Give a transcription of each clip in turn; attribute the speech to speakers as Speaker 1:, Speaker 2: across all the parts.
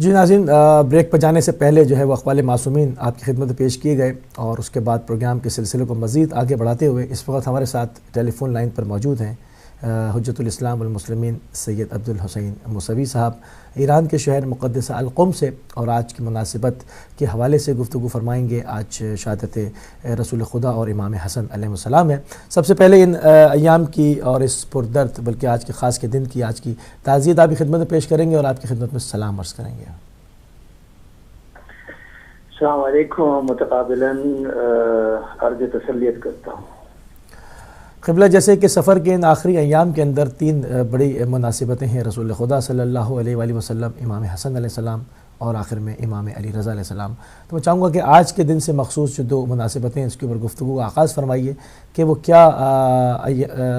Speaker 1: جی ناظرین، بریک پر جانے سے پہلے جو ہے وہ اقوال معصومین آپ کی خدمت میں پیش کیے گئے، اور اس کے بعد پروگرام کے سلسلے کو مزید آگے بڑھاتے ہوئے اس وقت ہمارے ساتھ ٹیلی فون لائن پر موجود ہیں حجت الاسلام والمسلمین سید عبدالحسین موسوی صاحب، ایران کے شہر مقدسہ القم سے، اور آج کی مناسبت کے حوالے سے گفتگو فرمائیں گے۔ آج شہادت رسول خدا اور امام حسن علیہ السلام ہے۔ سب سے پہلے ان ایام کی اور اس پردرد بلکہ آج کے خاص کے دن کی آج کی تعزیت آپ کی خدمت میں پیش کریں گے اور آپ کی خدمت میں سلام عرض کریں گے۔
Speaker 2: السلام علیکم، متقابلاً عرض تسلیت کرتا ہوں۔
Speaker 1: قبلہ، جیسے کہ سفر کے ان آخری ایام کے اندر تین بڑی مناسبتیں ہیں، رسول خدا صلی اللہ علیہ وآلہ وسلم، امام حسن علیہ السلام اور آخر میں امام علی رضا علیہ السلام۔ تو میں چاہوں گا کہ آج کے دن سے مخصوص جو دو مناسبتیں ہیں اس کے اوپر گفتگو کا آغاز فرمائیے کہ وہ کیا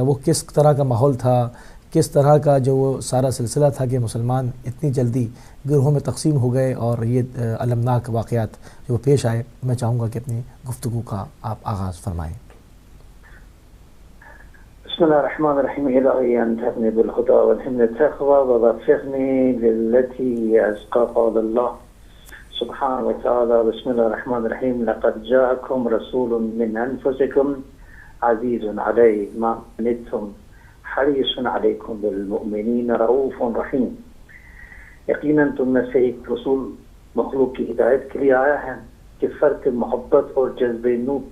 Speaker 1: وہ کس طرح کا ماحول تھا، کس طرح کا جو وہ سارا سلسلہ تھا کہ مسلمان اتنی جلدی گروہوں میں تقسیم ہو گئے اور یہ المناک واقعات جو پیش آئے۔ میں چاہوں گا کہ اپنی گفتگو کا آپ آغاز فرمائیں۔
Speaker 2: بسم الله الرحمن الرحيم. إلهي أنتهني بالهدى والهمة التقوى ووفقني للتي أزكى. قال الله سبحانه وتعالى بسم الله الرحمن الرحيم لقد جاءكم رسول من أنفسكم عزيز عليه ما عنتم حريص عليكم بالمؤمنين رؤوف رحيم. یقیناً تم میں سے ایک رسول مخلوق کی ہدایت کے لیے آیا ہے کہ فرق محبت اور جذبہ نور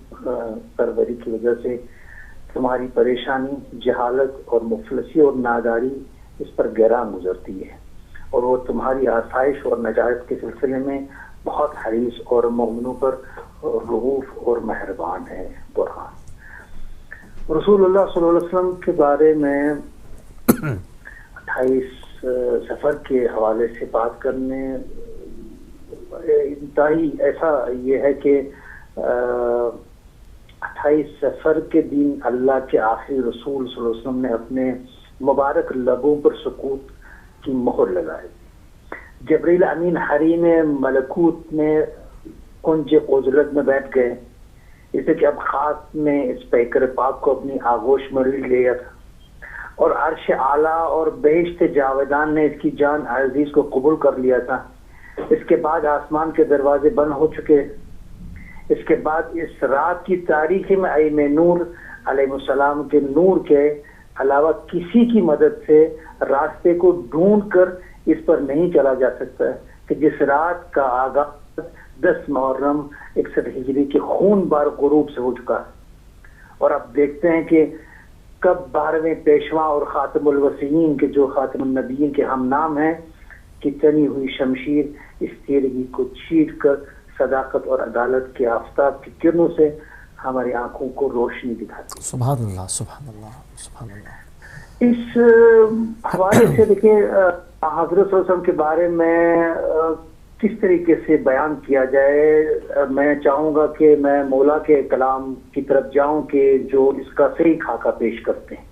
Speaker 2: پروری کی وجہ سے تمہاری پریشانی، جہالت اور مفلسی اور ناداری اس پر گہران گزرتی ہے، اور وہ تمہاری آسائش اور نجات کے سلسلے میں بہت حریص اور مومنوں پر رؤوف اور مہربان ہے۔ قرآن رسول اللہ صلی اللہ علیہ وسلم کے بارے میں 28 سفر کے حوالے سے بات کرنے انتہائی ایسا یہ ہے کہ 28 سفر کے دن اللہ کے آخری رسول صلی اللہ علیہ وسلم نے اپنے مبارک لبوں پر سکوت کی مہر لگائی۔ جبریل امین حریم ملکوت میں کنج عزلت میں بیٹھ گئے، جیسے کہ اب خاک میں اس پیکر پاک کو اپنی آغوش میں لیا تھا، اور عرش اعلیٰ اور بہشت جاودان نے اس کی جان عزیز کو قبول کر لیا تھا۔ اس کے بعد آسمان کے دروازے بند ہو چکے۔ اس کے بعد اس رات کی تاریخی میں ائمہ نور علیہ السلام کے نور کے علاوہ کسی کی مدد سے راستے کو ڈھونڈ کر اس پر نہیں چلا جا سکتا ہے کہ جس رات کا آغاز 10 محرم 61 ہجری کے خون بار غروب سے ہو چکا ہے، اور اب دیکھتے ہیں کہ کب 12ویں پیشوا اور خاتم الوصیین کے جو خاتم النبیین کے ہم نام ہیں کی تنی ہوئی شمشیر اس تیرگی کو چیر کر صداقت اور عدالت کے آفتاب کی کرنوں سے ہماری آنکھوں کو روشنی دکھاتی۔
Speaker 1: سبحان اللہ، سبحان اللہ، سبحان اللہ۔
Speaker 2: اس حوالے سے دیکھیں حضرت صلی اللہ علیہ وسلم کے بارے میں کس طریقے سے بیان کیا جائے۔ میں چاہوں گا کہ میں مولا کے کلام کی طرف جاؤں کہ جو اس کا صحیح خاکہ پیش کرتے ہیں۔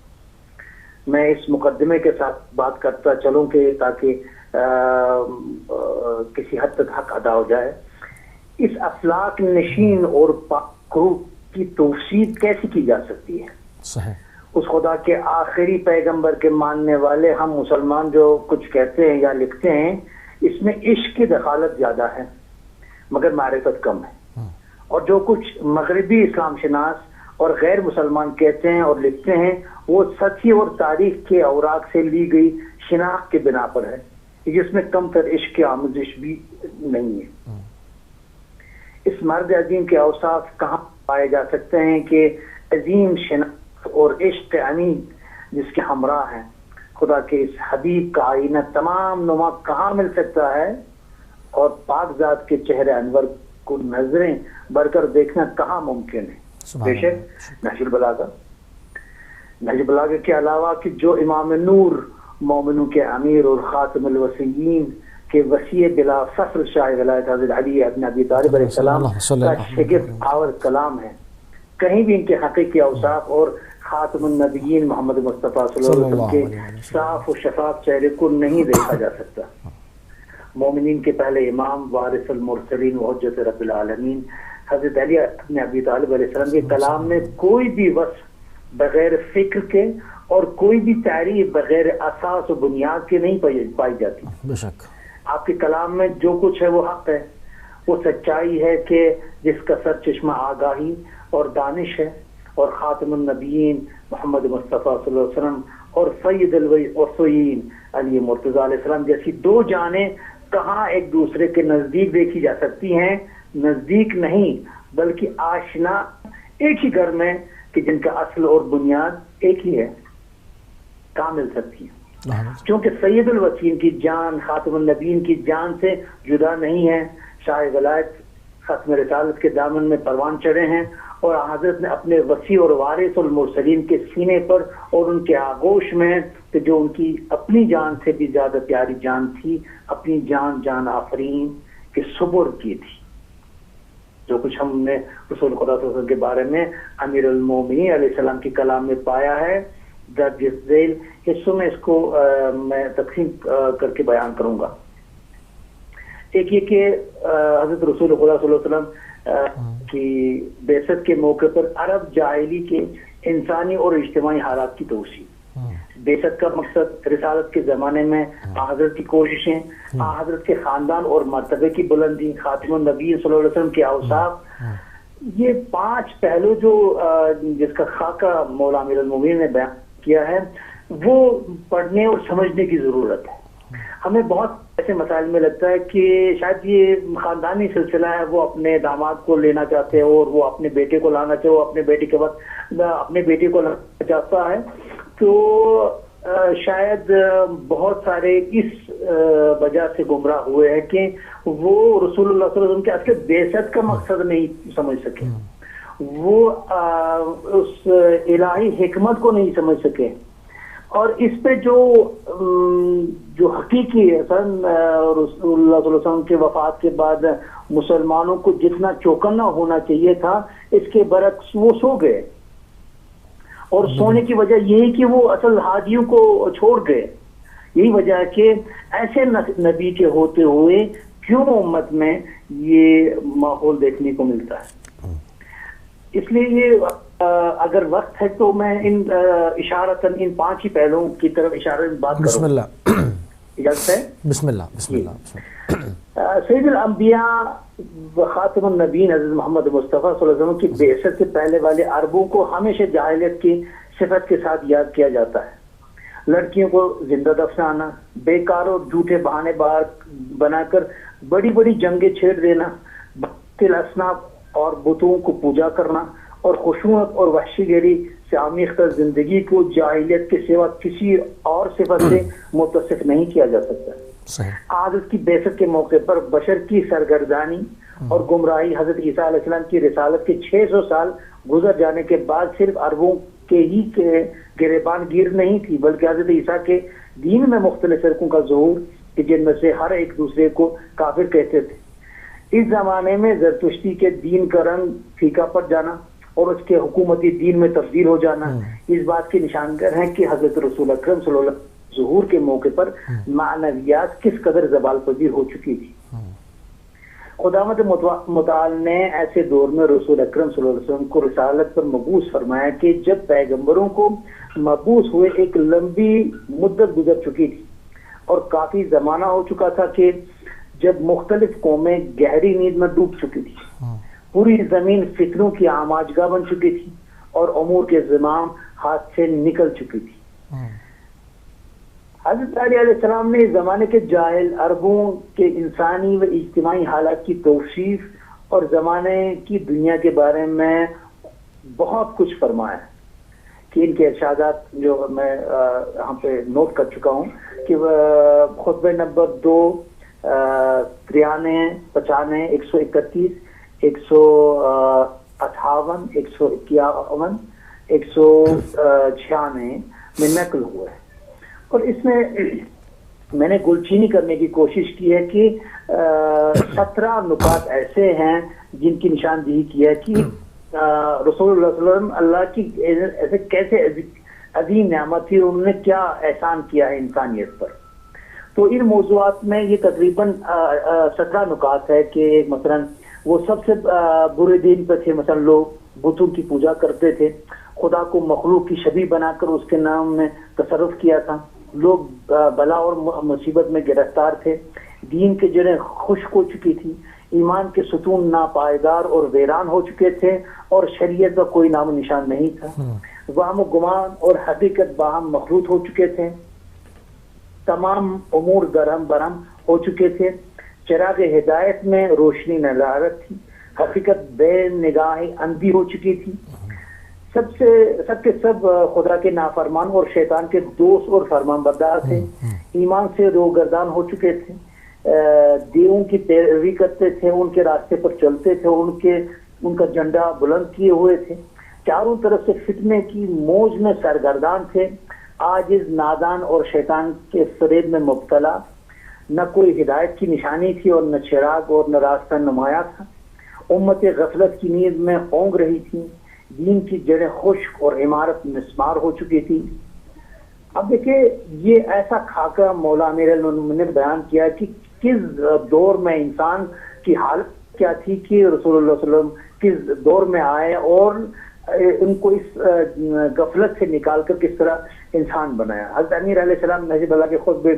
Speaker 2: میں اس مقدمے کے ساتھ بات کرتا چلوں کہ تاکہ کسی حد تک حق ادا ہو جائے۔ اس افلاک نشین اور پاک روح کی توصیف کیسی کی جا سکتی ہے؟
Speaker 1: صحیح۔
Speaker 2: اس خدا کے آخری پیغمبر کے ماننے والے ہم مسلمان جو کچھ کہتے ہیں یا لکھتے ہیں، اس میں عشق کی دخالت زیادہ ہے مگر معرفت کم ہے، اور جو کچھ مغربی اسلام شناس اور غیر مسلمان کہتے ہیں اور لکھتے ہیں وہ سطحی اور تاریخ کے اوراق سے لی گئی شناخت کے بنا پر ہے، جس میں کم تر عشق کی آموزش بھی نہیں ہے۔ اس مرد عظیم کے اوصاف کہاں پائے جا سکتے ہیں کہ عظیم شناخت اور عشق عمیق جس کے ہمراہ ہیں خدا کے اس حبیب کا آئینہ تمام نما کہاں مل سکتا ہے، اور پاک ذات کے چہرے انور کو نظریں بڑھ کر دیکھنا کہاں ممکن ہے۔ بے شک نہج البلاغہ کے علاوہ کہ جو امام نور مومنوں کے امیر اور خاتم الوصیین کہ وسیع بلا فصل شاہ ولایت حضرت علی ابن ابی طالب علیہ السلام کا شگرد آور کلام ہے، کہیں بھی ان کے حقیقی اوصاف اور خاتم النبیین محمد مصطفیٰ صلی اللہ علیہ وسلم کے صاف و شفاف چہرے کو نہیں دیکھا جا سکتا۔ مومنین کے پہلے امام وارث المرسلین و حجت رب العالمین حضرت علی ابن ابی طالب علیہ السلام کے کلام میں کوئی بھی وصف بغیر فکر کے اور کوئی بھی تعریف بغیر اساس و بنیاد کے نہیں پائی جاتی۔
Speaker 1: بے شک
Speaker 2: آپ کے کلام میں جو کچھ ہے وہ حق ہے، وہ سچائی ہے کہ جس کا سر چشمہ آگاہی اور دانش ہے، اور خاتم النبیین محمد مصطفیٰ صلی اللہ علیہ وسلم اور سید الوصیین علی مرتضیٰ علیہ السلام جیسی دو جانیں کہاں ایک دوسرے کے نزدیک دیکھی جا سکتی ہیں؟ نزدیک نہیں بلکہ آشنا ایک ہی گھر میں، کہ جن کا اصل اور بنیاد ایک ہی ہے، کہاں مل سکتی ہے؟ چونکہ سید الوصیین کی جان خاتم النبیین کی جان سے جدا نہیں ہے، شاہ ولایت ختم رسالت کے دامن میں پروان چڑھے ہیں، اور حضرت نے اپنے وسیع اور وارث المرسلین کے سینے پر اور ان کے آغوش میں، کہ جو ان کی اپنی جان سے بھی زیادہ پیاری جان تھی، اپنی جان جان آفرین کے سپرد کی تھی۔ جو کچھ ہم نے رسول خدا صلی اللہ علیہ وسلم کے بارے میں امیر المومنین علیہ السلام کی کلام میں پایا ہے، درج ذیل حصوں میں اس کو میں تقسیم کر کے بیان کروں گا۔ ایک یہ کہ حضرت رسول خدا صلی اللہ علیہ وسلم کی بعثت کے موقع پر عرب جاہلی کے انسانی اور اجتماعی حالات کی توسیع، بعثت کا مقصد رسالت کے زمانے میں حضرت کی کوششیں، حضرت کے خاندان اور مرتبے کی بلندی، خاتم النبی صلی اللہ علیہ وسلم کے اوصاف، یہ 5 پہلو جو جس کا خاکہ مولا امیر المومنین نے بیان کیا ہے، وہ پڑھنے اور سمجھنے کی ضرورت ہے۔ ہمیں بہت ایسے مسائل میں لگتا ہے کہ شاید یہ خاندانی سلسلہ ہے، وہ اپنے داماد کو لینا چاہتے ہیں اور وہ اپنے بیٹے کو لانا چاہے، وہ اپنے بیٹے کے بعد اپنے بیٹے کو لانا چاہتا ہے، تو شاید بہت سارے اس وجہ سے گمراہ ہوئے ہیں کہ وہ رسول اللہ صلی اللہ علیہ وسلم کے اصل بعثت کا مقصد نہیں سمجھ سکے، وہ اس الہی حکمت کو نہیں سمجھ سکے، اور اس پہ جو حقیقی رسول اللہ صلی اللہ علیہ وسلم کے وفات کے بعد مسلمانوں کو جتنا چوکنا ہونا چاہیے تھا، اس کے برعکس وہ سو گئے، اور سونے کی وجہ یہی کہ وہ اصل ہادیوں کو چھوڑ گئے۔ یہی وجہ ہے کہ ایسے نبی کے ہوتے ہوئے کیوں امت میں یہ ماحول دیکھنے کو ملتا ہے۔ اس لیے یہ اگر وقت ہے تو میں ان اشارتاً ان 5 ہی پہلوؤں کی طرف اشارہ بات کروں۔
Speaker 1: بسم اللہ،
Speaker 2: اجازت ہے؟
Speaker 1: بسم اللہ، بسم اللہ۔
Speaker 2: سید الانبیاء و خاتم النبیین حضرت محمد مصطفیٰ صلی اللہ علیہ وسلم کی بعثت سے پہلے والے عربوں کو ہمیشہ جاہلیت کی صفت کے ساتھ یاد کیا جاتا ہے۔ لڑکیوں کو زندہ دفنانا، بیکار اور جھوٹے بہانے بنا کر بڑی بڑی جنگیں چھیڑ دینا، باطل اصناف اور بتوں کو پوجا کرنا، اور خشونت اور وحشی گری سے آمیختہ زندگی کو جاہلیت کے سوا کسی اور صفت سے متصف نہیں کیا جا سکتا۔ حضرت کی بعثت کے موقع پر بشر کی سرگردانی اور گمراہی حضرت عیسیٰ علیہ السلام کی رسالت کے 600 سال گزر جانے کے بعد صرف عربوں کے ہی گریبان گیر نہیں تھی، بلکہ حضرت عیسیٰ کے دین میں مختلف فرقوں کا ظہور، کہ جن میں سے ہر ایک دوسرے کو کافر کہتے تھے۔ اس زمانے میں زرتشتی کے دین کا رنگ پھیکا پڑ جانا اور اس کے حکومتی دین میں تبدیل ہو جانا اس بات کی نشانگر ہے کہ حضرت رسول اکرم صلی اللہ علیہ وسلم ظہور کے موقع پر معنویات کس قدر زوال پذیر ہو چکی تھی۔ خداوند متعال نے ایسے دور میں رسول اکرم صلی اللہ علیہ وسلم کو رسالت پر مبعوث فرمایا کہ جب پیغمبروں کو مبعوث ہوئے ایک لمبی مدت گزر چکی تھی اور کافی زمانہ ہو چکا تھا، کہ جب مختلف قومیں گہری نیند میں ڈوب چکی تھی، پوری زمین فتنوں کی آماجگاہ بن چکی تھی اور امور کے زمام ہاتھ سے نکل چکی تھی۔ حضرت علیہ السلام نے اس زمانے کے جاہل عربوں کے انسانی و اجتماعی حالات کی توصیف اور زمانے کی دنیا کے بارے میں بہت کچھ فرمایا، کہ ان کے ارشادات جو میں یہاں پہ نوٹ کر چکا ہوں، کہ خطبہ نمبر 2 93 95 131 158 151 196 میں نقل ہوا ہے، اور اس میں نے گلچینی کرنے کی کوشش کی ہے کہ 17 نکات ایسے ہیں جن کی نشاندہی کی ہے کہ رسول اللہ صلی اللہ علیہ وسلم اللہ کی ایسے کیسے عظیم نعمت تھی، انہوں نے کیا احسان کیا ہے انسانیت پر۔ تو ان موضوعات میں یہ تقریباً 17 نکات ہے کہ مثلاً وہ سب سے برے دین پہ تھے، مثلا لوگ بتوں کی پوجا کرتے تھے، خدا کو مخلوق کی شبیہ بنا کر اس کے نام میں تصرف کیا تھا، لوگ بلا اور مصیبت میں گرفتار تھے، دین کے جڑیں خشک ہو چکی تھی، ایمان کے ستون ناپائیدار اور ویران ہو چکے تھے، اور شریعت کا کوئی نام و نشان نہیں تھا، وہم و گمان اور حقیقت باہم مخلوط ہو چکے تھے، تمام امور درہم برہم ہو چکے تھے، چراغ ہدایت میں روشنی نظارت تھی، حقیقت بے نگاہ اندھی ہو چکی تھی، سب کے سب خدا کے نافرمان اور شیطان کے دوست اور فرمان بردار تھے، ایمان سے روگردان ہو چکے تھے، دیووں کی پیروی کرتے تھے، ان کے راستے پر چلتے تھے، ان کا جھنڈا بلند کیے ہوئے تھے، چاروں طرف سے فتنے کی موج میں سرگردان تھے، عاجز نادان اور شیطان کے فریب میں مبتلا، نہ کوئی ہدایت کی نشانی تھی اور نہ چراغ اور نہ راستہ نمایاں تھا، امت غفلت کی نیند میں اونگ رہی تھی، دین کی جڑیں خشک اور عمارت مسمار ہو چکی تھی۔ اب دیکھیں یہ ایسا خاکہ مولا امیر المومنین نے بیان کیا کہ کس دور میں انسان کی حالت کیا تھی کہ رسول اللہ صلی اللہ علیہ وسلم کس دور میں آئے اور ان کو اس غفلت سے نکال کر کس طرح انسان بنایا۔ حضرت امیر علیہ السلام نجیب اللہ کے خطبے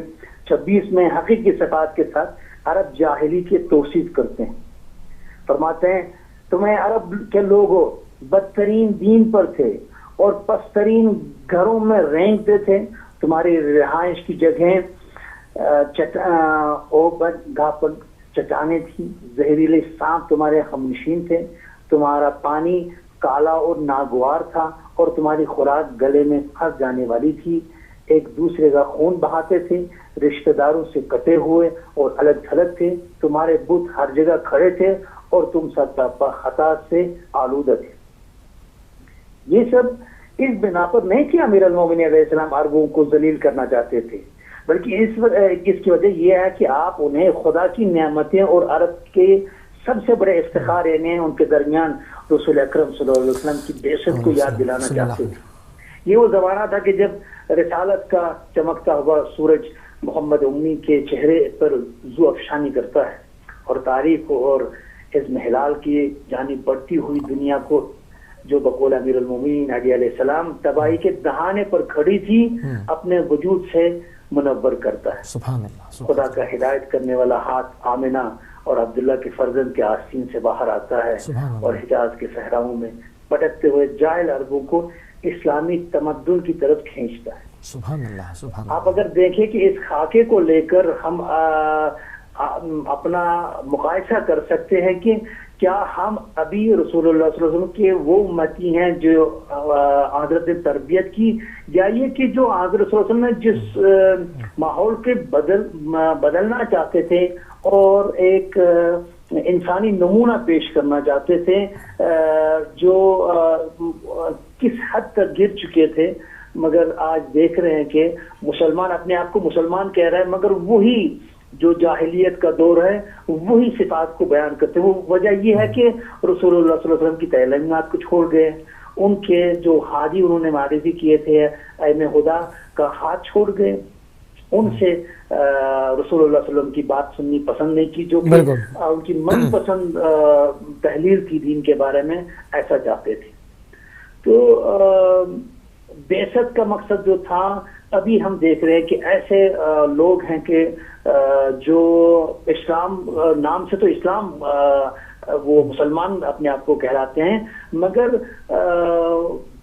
Speaker 2: 26 میں حقیقی صفات کے ساتھ عرب جاہلی کی توصیف کرتے ہیں، فرماتے ہیں تمہیں عرب کے لوگ بدترین دین پر تھے اور پسترین گھروں میں رینگتے تھے، تمہاری رہائش کی جگہیں چٹانیں تھیں، زہریلے سانپ تمہارے ہمنشین تھے، تمہارا پانی کالا اور ناگوار تھا اور تمہاری خوراک گلے میں پھنس جانے والی تھی، ایک دوسرے کا خون بہاتے تھے، رشتہ داروں سے کٹے ہوئے اور الگ تھلگ تھے، تمہارے بت ہر جگہ کھڑے تھے اور تم سب خطا سے آلودہ تھے۔ یہ سب اس بنا پر نہیں کہ امیر المومنین علیہ السلام عربوں کو ذلیل کرنا چاہتے تھے، بلکہ اس کی وجہ یہ ہے کہ آپ انہیں خدا کی نعمتیں اور عرب کے سب سے بڑے افتخار یعنی ان کے درمیان رسول اکرم صلی اللہ علیہ وسلم کی بعثت کو یاد دلانا چاہتے تھے۔ یہ وہ زمانہ تھا کہ جب رسالت کا چمکتا ہوا سورج محمد امی کے چہرے پر ضو افشانی کرتا ہے اور تاریخ اور اضمحلال کی جانب بڑھتی ہوئی دنیا کو جو بقول امیر المومنین علیہ السلام تباہی کے دہانے پر کھڑی تھی اپنے وجود سے منور کرتا ہے۔
Speaker 1: سبحان اللہ،
Speaker 2: خدا کا ہدایت کرنے والا ہاتھ آمنہ اور عبداللہ کے فرزند کے آستین سے باہر آتا ہے اور حجاز کے صحراؤں میں بھٹکتے ہوئے جاہل عربوں کو اسلامی تمدن کی طرف کھینچتا ہے۔
Speaker 1: سبحان اللہ، سبحان اللہ۔
Speaker 2: آپ اگر دیکھیں کہ اس خاکے کو لے کر ہم اپنا مقایسہ کر سکتے ہیں کہ کیا ہم ابھی رسول اللہ صلی اللہ علیہ وسلم کے وہ امتی ہیں جو حضرت نے تربیت کی، یا یہ کہ جو حضرت صلی اللہ علیہ وسلم نے جس ماحول کے بدلنا چاہتے تھے اور ایک انسانی نمونہ پیش کرنا چاہتے تھے جو کس حد تک گر چکے تھے، مگر آج دیکھ رہے ہیں کہ مسلمان اپنے آپ کو مسلمان کہہ رہا ہے مگر وہی جو جاہلیت کا دور ہے وہی صفات کو بیان کرتے ہیں۔ وہ وجہ یہ ہے کہ رسول اللہ صلی اللہ علیہ وسلم کی تعلیمات کو چھوڑ گئے، ان کے جو حاجی انہوں نے معرفی کیے تھے ائمہ خدا کا ہاتھ چھوڑ گئے، ان سے رسول اللہ صلی اللہ علیہ وسلم کی بات سننی پسند نہیں کی، جو کہ ان کی من پسند تحلیل تھی دین کے بارے میں، ایسا چاہتے تھے۔ تو بعثت کا مقصد جو تھا، ابھی ہم دیکھ رہے ہیں کہ ایسے لوگ ہیں کہ جو اسلام نام سے تو اسلام وہ مسلمان اپنے آپ کو کہلاتے ہیں، مگر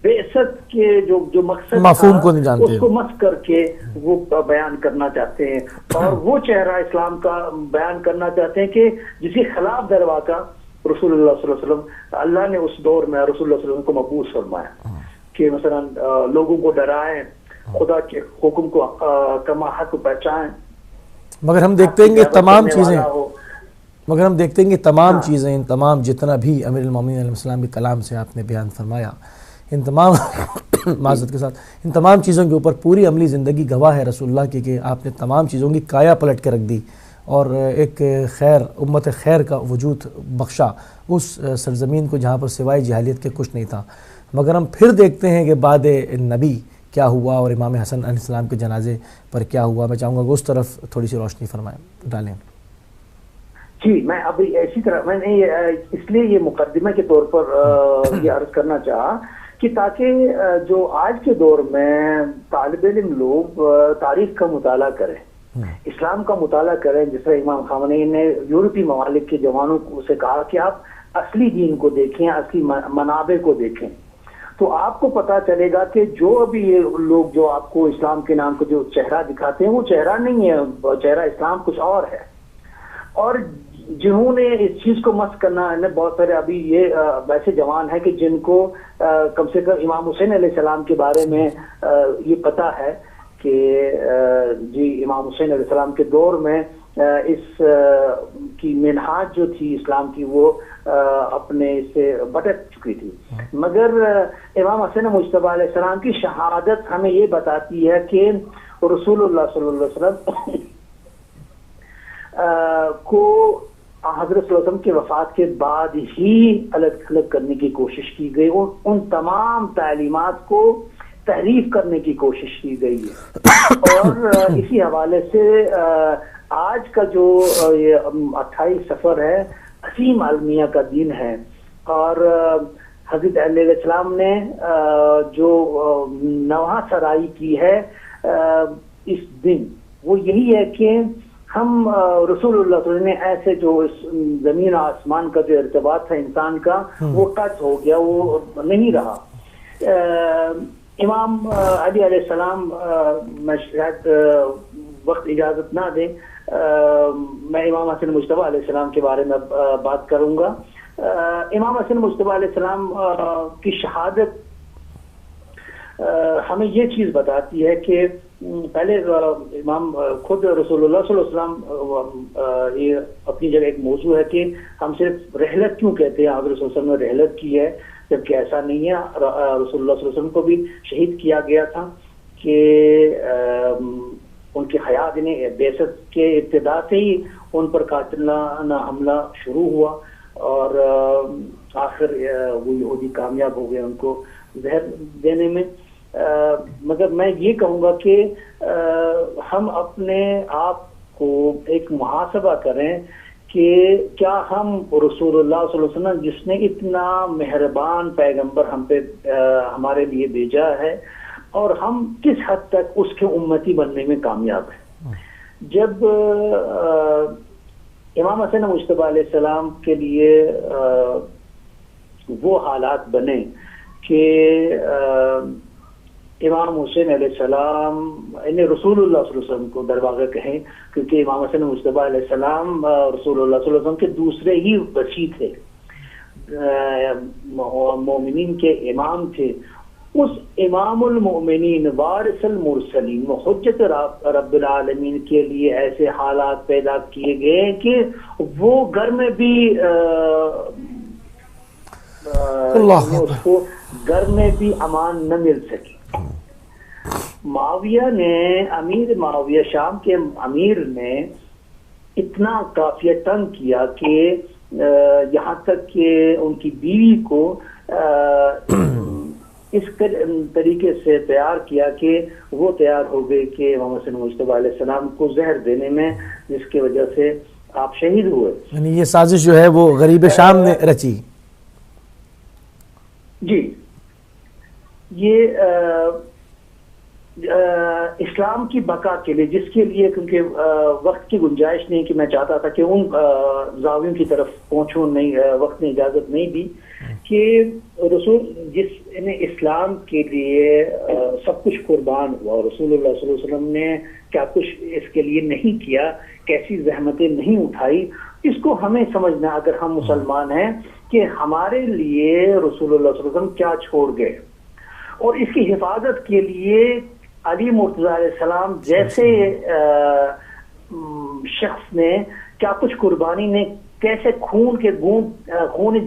Speaker 2: بعثت کے جو مقصد
Speaker 1: مفہوم کو نہیں جانتے،
Speaker 2: اس کو مس کر کے وہ بیان کرنا چاہتے ہیں اور وہ چہرہ اسلام کا بیان کرنا چاہتے ہیں کہ جس کے خلاف دروا کا رسول اللہ صلی اللہ علیہ وسلم، اللہ نے اس دور میں رسول اللہ صلی اللہ علیہ وسلم کو مبعوث فرمایا کہ مثلا لوگوں کو ڈرائیں، خدا کے حکم کو کما حق پہچائیں،
Speaker 1: مگر ہم دیکھتے ہیں کہ تمام چیزیں ان تمام جتنا بھی امیر المومنین علیہ السلام کے کلام سے آپ نے بیان فرمایا، ان تمام معذرت کے ساتھ ان تمام چیزوں کے اوپر پوری عملی زندگی گواہ ہے رسول اللہ کی کہ آپ نے تمام چیزوں کی کایا پلٹ کے رکھ دی اور ایک خیر امت خیر کا وجود بخشا اس سرزمین کو جہاں پر سوائے جہالیت کے کچھ نہیں تھا۔ مگر ہم پھر دیکھتے ہیں کہ بعد نبی کیا ہوا اور امام حسن علیہ السلام کے جنازے پر کیا ہوا۔ میں چاہوں گا کہ اس طرف تھوڑی سی روشنی فرمائیں، ڈالیں۔
Speaker 2: جی، میں ابھی اسی طرح میں نے اس لیے یہ مقدمہ کے طور پر یہ عرض کرنا چاہا کہ تاکہ جو آج کے دور میں طالب علم لوگ تاریخ کا مطالعہ کریں، اسلام کا مطالعہ کریں، جس طرح امام خامنئی نے یورپی ممالک کے جوانوں سے کہا کہ آپ اصلی دین کو دیکھیں، اصلی منابع کو دیکھیں، تو آپ کو پتا چلے گا کہ جو ابھی یہ لوگ جو آپ کو اسلام کے نام کو جو چہرہ دکھاتے ہیں وہ چہرہ نہیں ہے، چہرہ اسلام کچھ اور ہے. اور جنہوں نے اس چیز کو مست کرنا ہے، بہت سارے ابھی یہ ویسے جوان ہیں کہ جن کو کم سے کم امام حسین علیہ السلام کے بارے میں یہ پتا ہے کہ جی امام حسین علیہ السلام کے دور میں اس کی منہاج جو تھی اسلام کی وہ اپنے سے بھٹک چکی تھی. مگر امام حسین مجتبیٰ علیہ السلام کی شہادت ہمیں یہ بتاتی ہے کہ رسول اللہ صلی اللہ علیہ وسلم کو حضرت صلی اللہ علیہ وسلم کے وفات کے بعد ہی الگ تھلگ کرنے کی کوشش کی گئی، اور ان تمام تعلیمات کو تحریف کرنے کی کوشش کی گئی ہے. اور اسی حوالے سے آج کا جو یہ 28 صفر ہے عظیم عالمیہ کا دن ہے، اور حضرت علیہ السلام نے جو نواں سرائی کی ہے اس دن وہ یہی ہے کہ ہم رسول اللہ صلی اللہ علیہ وسلم نے ایسے جو اس زمین آسمان کا جو ارتباط تھا انسان کا وہ ٹچ ہو گیا، وہ نہیں رہا. امام علی علیہ السلام میں شاید وقت اجازت نہ دے میں امام حسن مجتبیٰ علیہ السلام کے بارے میں بات کروں گا. امام حسن مجتبیٰ علیہ السلام کی شہادت ہمیں یہ چیز بتاتی ہے کہ پہلے امام خود رسول اللہ صلی اللہ علیہ وسلم یہ اپنی جگہ ایک موضوع ہے کہ ہم صرف رحلت کیوں کہتے ہیں، حضرت صلی اللہ علیہ وسلم نے رحلت کی ہے، جبکہ ایسا نہیں ہے. رسول اللہ صلی اللہ علیہ وسلم کو بھی شہید کیا گیا تھا کہ ان کی حیات بعثت کے ابتدا سے ہی ان پر قاتلانہ حملہ شروع ہوا، اور آخر وہ یہودی کامیاب ہو گئے ان کو زہر دینے میں. مگر میں یہ کہوں گا کہ ہم اپنے آپ کو ایک محاسبہ کریں کہ کیا ہم رسول اللہ صلی اللہ علیہ وسلم جس نے اتنا مہربان پیغمبر ہم پہ ہمارے لیے بھیجا ہے، اور ہم کس حد تک اس کے امتی بننے میں کامیاب ہیں. جب امام حسین مجتبیٰ علیہ السلام کے لیے وہ حالات بنے کہ امام حسین علیہ السلام انہیں رسول اللہ صلی اللہ علیہ وسلم کو درواغہ کہیں، کیونکہ امام حسین مجتبیٰ علیہ السلام رسول اللہ صلی اللہ علیہ وسلم کے دوسرے ہی وصی تھے، مومنین کے امام تھے. اس امام المؤمنین وارث المرسلین و حجت رب العالمین کے لیے ایسے حالات پیدا کیے گئے کہ وہ گھر میں بھی اس کو گھر میں بھی امان نہ مل سکی. معاویہ نے معاویہ شام کے امیر نے اتنا کافی تنگ کیا کہ یہاں تک کہ ان کی بیوی کو اس طریقے سے تیار کیا کہ وہ تیار ہو گئے کہ امام حسین مجتبیٰ علیہ السلام کو زہر دینے میں، جس کی وجہ سے آپ شہید ہوئے.
Speaker 1: یعنی یہ سازش جو ہے وہ غریب شام نے رچی.
Speaker 2: جی، یہ اسلام کی بقا کے لیے، جس کے لیے کیونکہ وقت کی گنجائش نہیں کہ میں چاہتا تھا کہ ان زاویوں کی طرف پہنچوں، نہیں وقت نے اجازت نہیں دی کہ رسول جس نے اسلام کے لیے سب کچھ قربان ہوا، رسول اللہ صلی اللہ علیہ وسلم نے کیا کچھ اس کے لیے نہیں کیا، کیسی زحمتیں نہیں اٹھائی، اس کو ہمیں سمجھنا اگر ہم مسلمان ہیں کہ ہمارے لیے رسول اللہ صلی اللہ علیہ وسلم کیا چھوڑ گئے، اور اس کی حفاظت کے لیے علی مرتضیٰ علیہ السلام جیسے شخص نے کیا کچھ قربانی نے، کیسے خون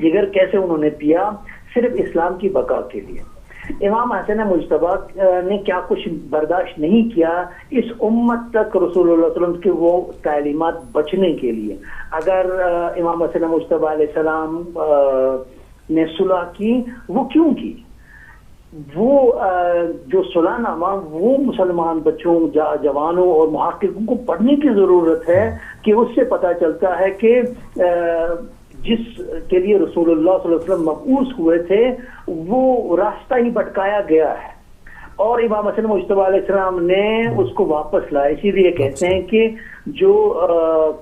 Speaker 2: جگر کیسے انہوں نے پیا صرف اسلام کی بقا کے لیے. امام حسین مجتبیٰ نے کیا کچھ برداشت نہیں کیا اس امت تک رسول اللہ صلی اللہ علیہ وسلم کے وہ تعلیمات بچنے کے لیے. اگر امام حسین مجتبیٰ علیہ السلام نے صلح کی، وہ کیوں کی؟ وہ جو صلح نامہ وہ مسلمان بچوں، جوانوں اور محققوں کو پڑھنے کی ضرورت ہے کہ اس سے پتہ چلتا ہے کہ جس کے لیے رسول اللہ صلی اللہ علیہ وسلم مبعوث ہوئے تھے وہ راستہ ہی بھٹکایا گیا ہے، اور امام حسن مجتبی علیہ السلام نے اس کو واپس لایا. اسی لیے کہتے ہیں کہ جو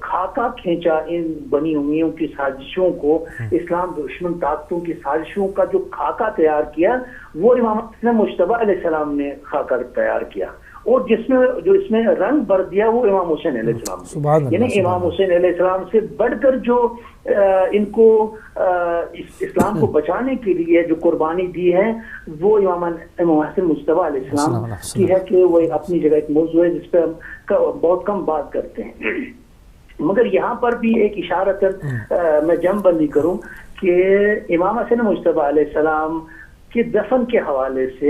Speaker 2: خاکہ کھینچا ان بنی امیوں کی سازشوں کو، اسلام دشمن طاقتوں کی سازشوں کا جو خاکہ تیار کیا وہ امام حسن مجتبی علیہ السلام نے خاکہ تیار کیا، اور جو اس میں رنگ بھر دیا وہ امام حسین علیہ السلام نے. یعنی امام حسین علیہ السلام سے بڑھ کر جو ان کو اسلام کو بچانے کے لیے جو قربانی دی ہے وہ امام حسن مجتبی علیہ السلام کی ہے، کہ وہ اپنی جگہ ایک موضوع ہے جس پہ ہم بہت کم بات کرتے ہیں. مگر یہاں پر بھی ایک اشارتاً میں جم بندی کروں کہ امام حسن مجتبی علیہ السلام کے دفن کے حوالے سے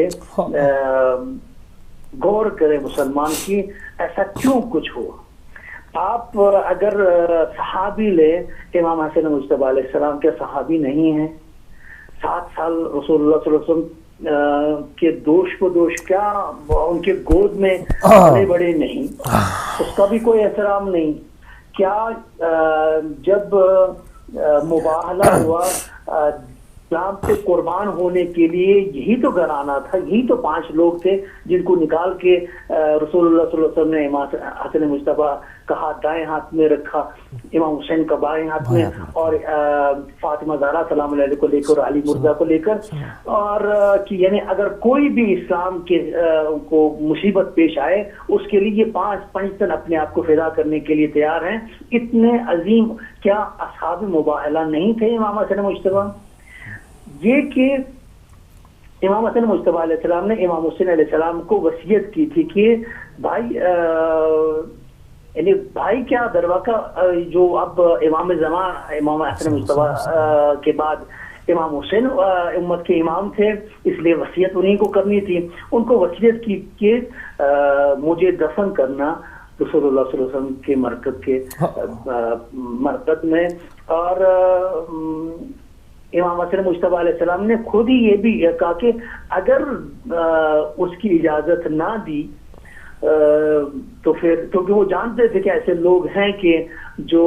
Speaker 2: غور کرے مسلمان کی ایسا کیوں کچھ ہوا. آپ اگر صحابی لے، امام حسن مجتبی علیہ السلام کے صحابی نہیں ہیں، 7 سال رسول اللہ صلی اللہ علیہ وسلم کے دوش بدوش، کیا ان کے گود میں بڑے بڑے نہیں، اس کا بھی کوئی احترام نہیں. کیا جب مباہلہ ہوا اسلام سے قربان ہونے کے لیے یہی تو گھرانہ تھا، یہی تو 5 لوگ تھے جن کو نکال کے رسول اللہ صلی اللہ علیہ وسلم نے امام حسن مجتبی کا ہاتھ دائیں ہاتھ میں رکھا، امام حسین کا بائیں ہاتھ میں، اور فاطمہ زہرا سلام علیہ کو لے کر، علی مرزا کو لے کر، اور کہ یعنی اگر کوئی بھی اسلام کے کو مصیبت پیش آئے اس کے لیے یہ 5 پنجتن اپنے آپ کو فدا کرنے کے لیے تیار ہیں. اتنے عظیم کیا اصحاب مباہلہ نہیں تھے امام حسن مجتبی؟ یہ کہ امام حسن مجتبی علیہ السلام نے امام حسین علیہ السلام کو وصیت کی تھی کہ بھائی، یعنی بھائی کیا درواقع جو اب امام زمان امام حسن مجتبی کے بعد امام حسین امت کے امام تھے، اس لیے وصیت انہیں کو کرنی تھی. ان کو وصیت کی کہ مجھے دفن کرنا رسول اللہ صلی اللہ علیہ وسلم کے مرکز میں. اور امام حسن مجتبی علیہ السلام نے خود ہی یہ بھی کہا کہ اگر اس کی اجازت نہ دی تو پھر، کیونکہ وہ جانتے تھے کہ ایسے لوگ ہیں کہ جو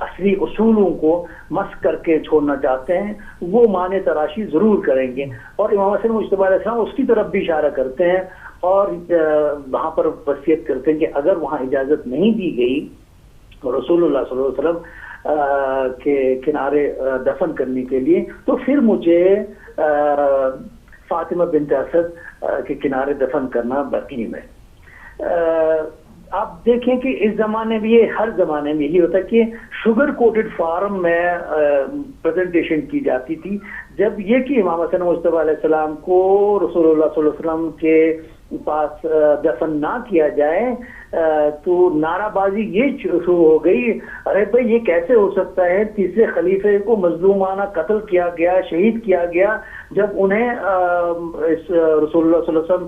Speaker 2: اصلی اصولوں کو مسخ کر کے چھوڑنا چاہتے ہیں، وہ معنی تراشی ضرور کریں گے. اور امام حسن مجتبی علیہ السلام اس کی طرف بھی اشارہ کرتے ہیں اور وہاں پر وصیت کرتے ہیں کہ اگر وہاں اجازت نہیں دی گئی رسول اللہ صلی اللہ علیہ وسلم کے کنارے دفن کرنے کے لیے، تو پھر مجھے فاطمہ بنت اسد کے کنارے دفن کرنا بقیع میں. آپ دیکھیں کہ اس زمانے میں، یہ ہر زمانے میں یہی ہوتا ہے کہ شوگر کوٹڈ فارم میں پریزنٹیشن کی جاتی تھی. جب یہ کہ امام حسن مجتبی علیہ السلام کو رسول اللہ صلی اللہ علیہ وسلم کے پاس دفن نہ کیا جائے تو نعرہ بازی یہ شروع ہو گئی، ارے بھائی یہ کیسے ہو سکتا ہے، تیسرے خلیفے کو مظلومانہ قتل کیا گیا، شہید کیا گیا، جب انہیں اس رسول اللہ صلی اللہ علیہ وسلم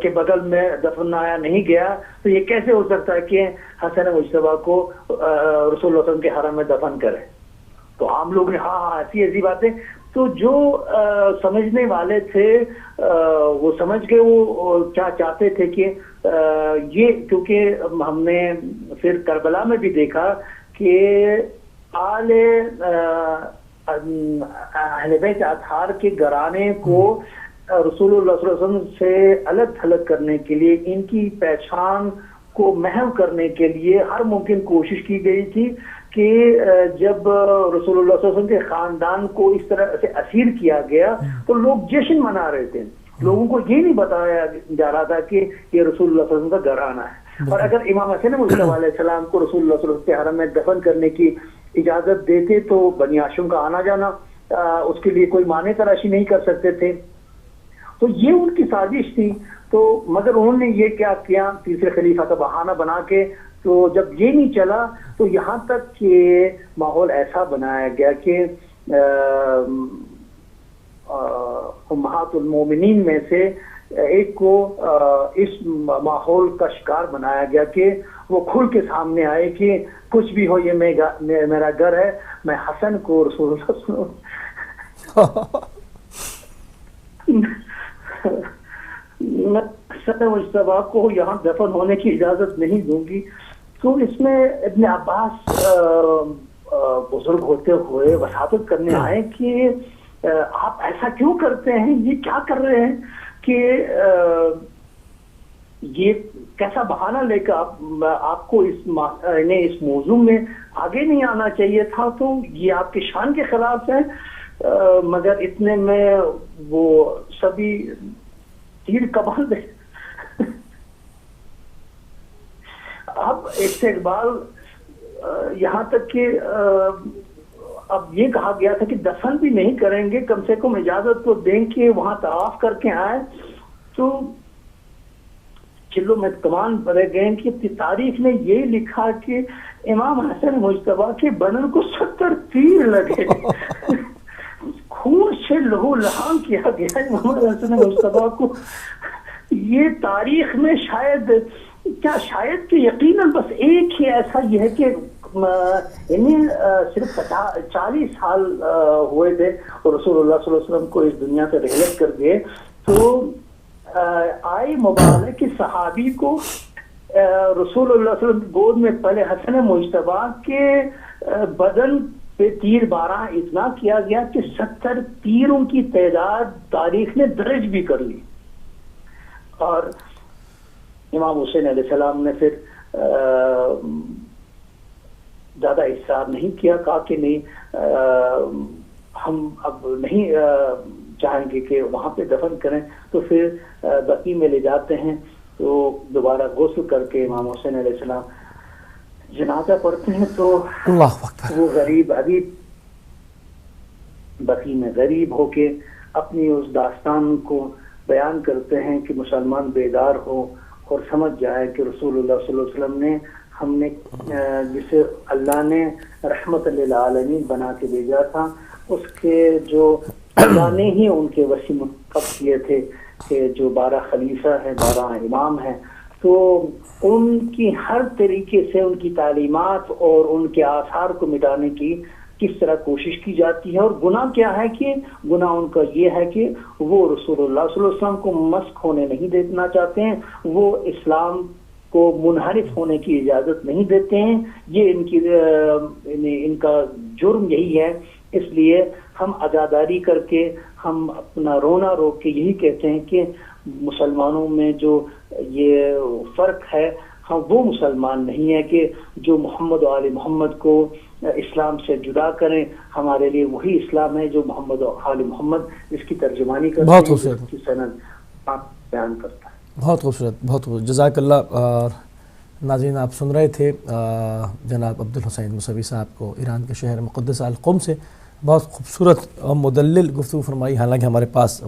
Speaker 2: کے بغل میں دفنایا نہیں گیا، تو یہ کیسے ہو سکتا ہے کہ حسن مجتبی کو رسول اللہ صلی اللہ علیہ وسلم کے حرم میں دفن کرے. تو عام لوگ نے ہاں ایسی باتیں. تو جو سمجھنے والے تھے وہ سمجھ گئے وہ کیا چاہتے تھے کہ یہ، کیونکہ ہم نے پھر کربلا میں بھی دیکھا کہ آل اہل بیت اطہار کے گھرانے کو رسول اللہ صلی اللہ علیہ وسلم سے الگ تھلگ کرنے کے لیے، ان کی پہچان کو محو کرنے کے لیے ہر ممکن کوشش کی گئی تھی کہ جب رسول اللہ صلی اللہ علیہ وسلم کے خاندان کو اس طرح سے اسیر کیا گیا تو لوگ جشن منا رہے تھے. لوگوں کو یہ نہیں بتایا جا رہا تھا کہ یہ رسول اللہ صلی اللہ علیہ وسلم کا گھرانہ ہے. اور اگر امام حسن مجتبی علیہ السلام کو رسول اللہ صلی اللہ علیہ وسلم کے حرم میں دفن کرنے کی اجازت دیتے تو بنی ہاشم کا آنا جانا اس کے لیے کوئی معنی تراشی نہیں کر سکتے تھے. تو یہ ان کی سازش تھی. تو مگر انہوں نے یہ کیا کیا، تیسرے خلیفہ کا بہانہ بنا کے، تو جب یہ نہیں چلا تو یہاں تک کہ ماحول ایسا بنایا گیا کہ امہات المومنین میں سے ایک کو اس ماحول کا شکار بنایا گیا کہ وہ کھل کے سامنے آئے کہ کچھ بھی ہو یہ میرا گھر ہے، میں حسن کو رسول حسن مجتبی کو یہاں دفن ہونے کی اجازت نہیں دوں گی. تو اس میں ابن عباس بزرگ ہوتے ہوئے وساطت کرنے آئے کہ آپ ایسا کیوں کرتے ہیں, یہ کیا کر رہے ہیں, کہ یہ کیسا بہانہ لے کر آپ کو اس موضوع میں آگے نہیں آنا چاہیے تھا, تو یہ آپ کی شان کے خلاف ہے. مگر اتنے میں وہ سبھی تیر کمان دے. اب استقبال یہاں تک کہ اب یہ کہا گیا تھا کہ دفن بھی نہیں کریں گے, کم سے کم اجازت تو دیں کہ وہاں طواف کر کے آئے. تو چلو میں کمان پڑے گئے کہ تاریخ نے یہ لکھا کہ امام حسن مجتبیٰ کے بدن کو 70 تیر لگے, خون سے لہو لہان کیا گیا امام حسن مجتبیٰ کو. یہ تاریخ میں شاید کہ یقیناً بس ایک ہی ایسا یہ ہے کہ انہیں صرف 40 سال ہوئے تھے اور رسول اللہ صلی اللہ علیہ وسلم کو اس دنیا سے رحلت کر گئے. تو آئی مبارک کی صحابی کو رسول اللہ صلی اللہ علیہ وسلم گود میں پہلے حسن مجتبیٰ کے بدن پہ تیر بارہ اتنا کیا گیا کہ 70 تیروں کی تعداد تاریخ نے درج بھی کر لی. اور امام حسین علیہ السلام نے پھر زیادہ اصرار نہیں کیا, کہا کہ نہیں ہم اب نہیں چاہیں گے کہ وہاں پہ دفن کریں. تو پھر بقیع میں لے جاتے ہیں, تو دوبارہ غسل کر کے امام حسین علیہ السلام جنازہ پڑھتے ہیں. تو وہ غریب ابھی بقیع میں غریب ہو کے اپنی اس داستان کو بیان کرتے ہیں کہ مسلمان بیدار ہو اور سمجھ جائے کہ رسول اللہ صلی اللہ علیہ وسلم نے ہم نے جسے اللہ نے رحمت للعالمین بنا کے بھیجا تھا, اس کے جو اللہ نے ہی ان کے وسیع منتخب کیے تھے کہ جو 12 خلیفہ ہیں, 12 امام ہیں, تو ان کی ہر طریقے سے ان کی تعلیمات اور ان کے آثار کو مٹانے کی کس طرح کوشش کی جاتی ہے. اور گناہ کیا ہے کہ گناہ ان کا یہ ہے کہ وہ رسول اللہ صلی اللہ علیہ وسلم کو مسخ ہونے نہیں دینا چاہتے ہیں, وہ اسلام کو منحرف ہونے کی اجازت نہیں دیتے ہیں. یہ ان کا جرم یہی ہے. اس لیے ہم عزاداری کر کے ہم اپنا رونا روک کے یہی کہتے ہیں کہ مسلمانوں میں جو یہ فرق ہے, ہم وہ مسلمان نہیں ہے کہ جو محمد و آل محمد کو اسلام سے جدا کریں. ہمارے لیے وہی اسلام ہے جو محمد و آل محمد اس کی ترجمانی کرتے ہیں, اس کی سند بیان کرتا ہے.
Speaker 1: بہت خوبصورت, بہت خوبصورت, جزاک اللہ. ناظرین آپ سن رہے تھے جناب عبدالحسین موسوی صاحب کو ایران کے شہر مقدس القم سے بہت خوبصورت اور مدلل گفتگو فرمائی. حالانکہ ہمارے پاس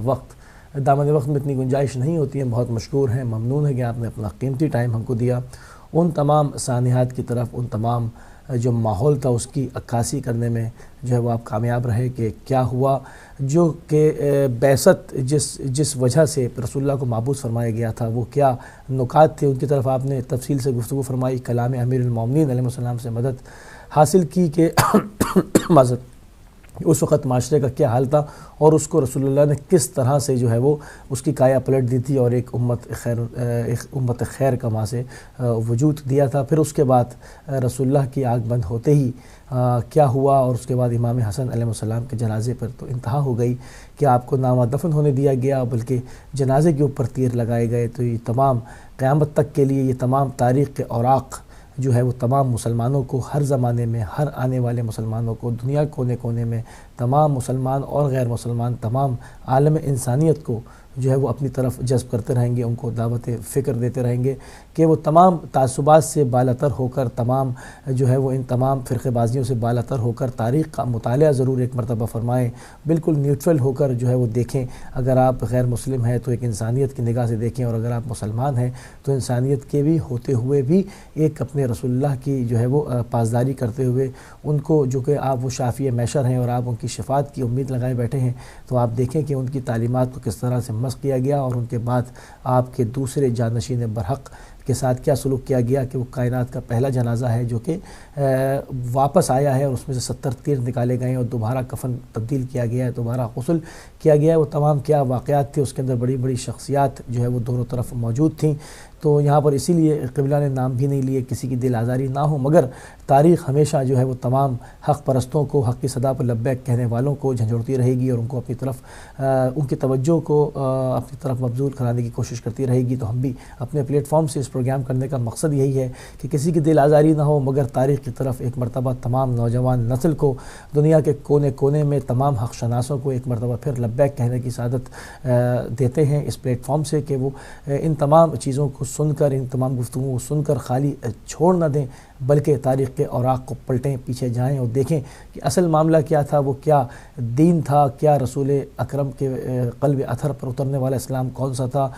Speaker 1: دامن وقت میں اتنی گنجائش نہیں ہوتی ہے. بہت مشکور ہیں, ممنون ہے کہ آپ نے اپنا قیمتی ٹائم ہم کو دیا. ان تمام سانحات کی طرف, ان تمام جو ماحول تھا اس کی عکاسی کرنے میں جو ہے وہ آپ کامیاب رہے کہ کیا ہوا, جو کہ بعثت جس وجہ سے رسول اللہ کو معبود فرمایا گیا تھا وہ کیا نکات تھے, ان کی طرف آپ نے تفصیل سے گفتگو فرمائی. کلام امیر المومنین علیہ السلام سے مدد حاصل کی کہ معذرت اس وقت معاشرے کا کیا حال تھا اور اس کو رسول اللہ نے کس طرح سے جو ہے وہ اس کی کایا پلٹ دی تھی اور ایک امت خیر کا وہاں سے وجود دیا تھا. پھر اس کے بعد رسول اللہ کی آنکھ بند ہوتے ہی کیا ہوا, اور اس کے بعد امام حسن علیہ السلام کے جنازے پر تو انتہا ہو گئی کہ آپ کو نہ وہاں دفن ہونے دیا گیا بلکہ جنازے کے اوپر تیر لگائے گئے. تو یہ تمام قیامت تک کے لیے یہ تمام تاریخ کے اوراق جو ہے وہ تمام مسلمانوں کو ہر زمانے میں, ہر آنے والے مسلمانوں کو, دنیا کونے کونے میں تمام مسلمان اور غیر مسلمان, تمام عالم انسانیت کو جو ہے وہ اپنی طرف جذب کرتے رہیں گے, ان کو دعوت فکر دیتے رہیں گے کہ وہ تمام تعصبات سے بالاتر ہو کر, تمام جو ہے وہ ان تمام فرقے بازیوں سے بالاتر ہو کر تاریخ کا مطالعہ ضرور ایک مرتبہ فرمائیں, بالکل نیوٹرل ہو کر جو ہے وہ دیکھیں. اگر آپ غیر مسلم ہیں تو ایک انسانیت کی نگاہ سے دیکھیں, اور اگر آپ مسلمان ہیں تو انسانیت کے بھی ہوتے ہوئے بھی ایک اپنے رسول اللہ کی جو ہے وہ پاسداری کرتے ہوئے ان کو, جو کہ آپ وہ شافی محشر ہیں اور آپ ان کی شفاعت کی امید لگائے بیٹھے ہیں, تو آپ دیکھیں کہ ان کی تعلیمات کو کس طرح سے مسخ کیا گیا اور ان کے بعد آپ کے دوسرے جانشین برحق کے ساتھ کیا سلوک کیا گیا کہ وہ کائنات کا پہلا جنازہ ہے جو کہ واپس آیا ہے اور اس میں سے 70 تیر نکالے گئے ہیں اور دوبارہ کفن تبدیل کیا گیا ہے، دوبارہ غسل کیا گیا ہے۔ وہ تمام کیا واقعات تھے، اس کے اندر بڑی بڑی شخصیات جو ہے وہ دونوں طرف موجود تھیں۔ تو یہاں پر اسی لیے قبلہ نے نام بھی نہیں لیے، کسی کی دل آزاری نہ ہو، مگر تاریخ ہمیشہ جو ہے وہ تمام حق پرستوں کو، حق کی صدا پر لبیک کہنے والوں کو جھنجھوڑتی رہے گی اور ان کو اپنی طرف ان کی توجہ کو اپنی طرف مبذول کرانے کی کوشش کرتی رہے گی۔ تو ہم بھی اپنے پلیٹ فارم سے اس پروگرام کرنے کا مقصد یہی ہے کہ کسی کی دل آزاری نہ ہو، مگر تاریخ کی طرف ایک مرتبہ تمام نوجوان نسل کو، دنیا کے کونے کونے میں تمام حق شناسوں کو ایک مرتبہ پھر لبیک کہنے کی سعادت دیتے ہیں اس پلیٹ فارم سے، کہ وہ ان تمام چیزوں کو سن کر، ان تمام گفتگو کو سن کر خالی چھوڑ نہ دیں، بلکہ تاریخ کے اوراق کو پلٹیں، پیچھے جائیں اور دیکھیں کہ اصل معاملہ کیا تھا، وہ کیا دین تھا، کیا رسول اکرم کے قلب اطہر پر اترنے والا اسلام کون سا تھا،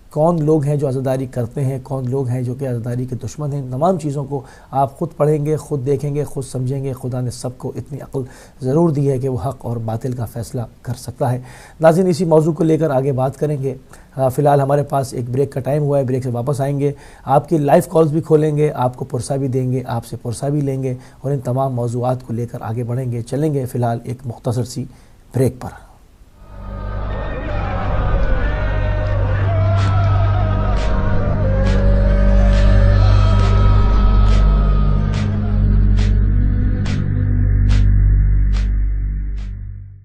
Speaker 1: کون لوگ ہیں جو عزاداری کرتے ہیں، کون لوگ ہیں جو کہ عزاداری کے دشمن ہیں۔ تمام چیزوں کو آپ خود پڑھیں گے، خود دیکھیں گے، خود سمجھیں گے۔ خدا نے سب کو اتنی عقل ضرور دی ہے کہ وہ حق اور باطل کا فیصلہ کر سکتا ہے۔ ناظرین، اسی موضوع کو لے کر آگے بات کریں گے۔ فی الحال ہمارے پاس ایک بریک کا ٹائم ہوا ہے، بریک سے واپس آئیں گے، آپ کی لائیو کالز بھی کھولیں گے، آپ کو پرسہ بھی دیں گے، آپ سے پرسہ بھی لیں گے اور ان تمام موضوعات کو لے کر آگے بڑھیں گے، چلیں گے فی الحال ایک مختصر سی بریک پر۔